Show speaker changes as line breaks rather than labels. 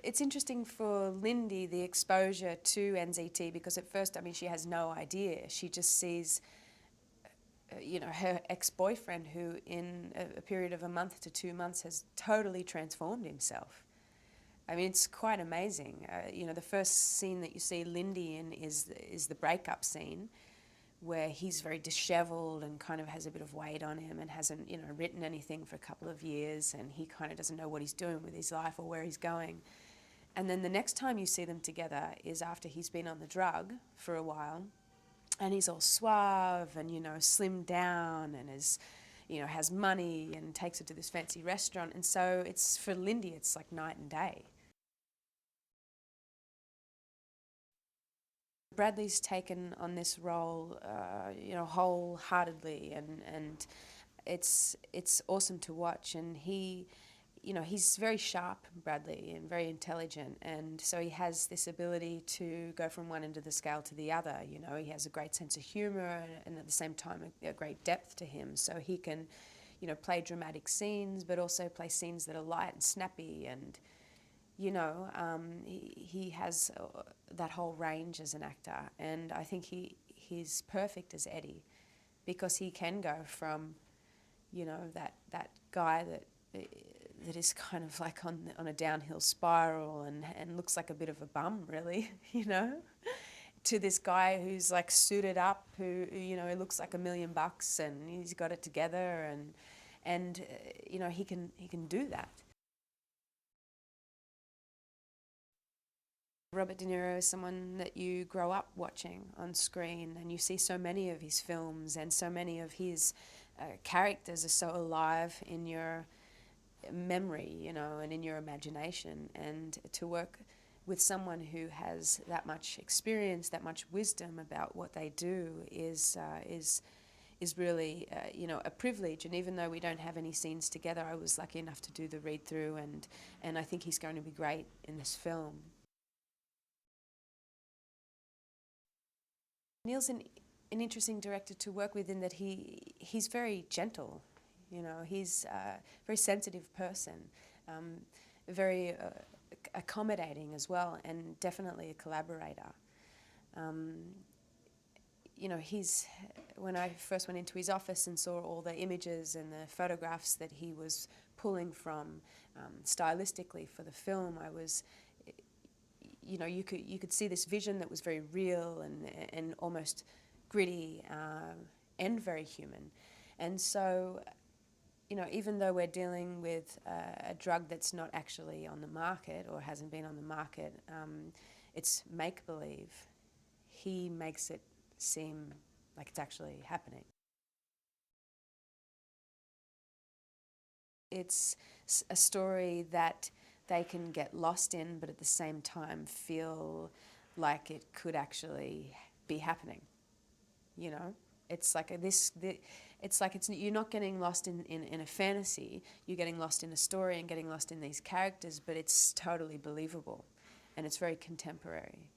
it's interesting for Lindy, the exposure to NZT, because at first, I mean, she has no idea. She just sees, you know, her ex-boyfriend who in a period of a month to 2 months has totally transformed himself. I mean, it's quite amazing. You know, the first scene that you see Lindy in is the breakup scene, where he's very disheveled and kind of has a bit of weight on him and hasn't, you know, written anything for a couple of years, and he kind of doesn't know what he's doing with his life or where he's going. And then the next time you see them together is after he's been on the drug for a while, and he's all suave and, you know, slimmed down and is, you know, has money and takes her to this fancy restaurant. And so it's, for Lindy, it's like night and day. Bradley's taken on this role, you know, wholeheartedly, and it's awesome to watch. And he, you know, he's very sharp, Bradley, and very intelligent, and so he has this ability to go from one end of the scale to the other. You know, he has a great sense of humour and at the same time a great depth to him. So he can, you know, play dramatic scenes, but also play scenes that are light and snappy, and you know, he has that whole range as an actor, and I think he's perfect as Eddie, because he can go from, you know, that guy that is kind of like on a downhill spiral and looks like a bit of a bum, really, you know, to this guy who's like suited up, who, you know, he looks like $1 million and he's got it together, and you know, he can do that. Robert De Niro is someone that you grow up watching on screen, and you see so many of his films, and so many of his characters are so alive in your memory, you know, and in your imagination. And to work with someone who has that much experience, that much wisdom about what they do is really, you know, a privilege. And even though we don't have any scenes together, I was lucky enough to do the read-through, and I think he's going to be great in this film. Neil's an interesting director to work with in that he's very gentle. You know, he's a very sensitive person, very accommodating as well, and definitely a collaborator. You know, when I first went into his office and saw all the images and the photographs that he was pulling from stylistically for the film, I was, you know, you could see this vision that was very real and almost gritty and very human. And so, you know, even though we're dealing with a drug that's not actually on the market or hasn't been on the market, it's make-believe, he makes it seem like it's actually happening. It's a story that they can get lost in, but at the same time feel like it could actually be happening. You know, it's like you're not getting lost in a fantasy. You're getting lost in a story and getting lost in these characters, but it's totally believable, and it's very contemporary.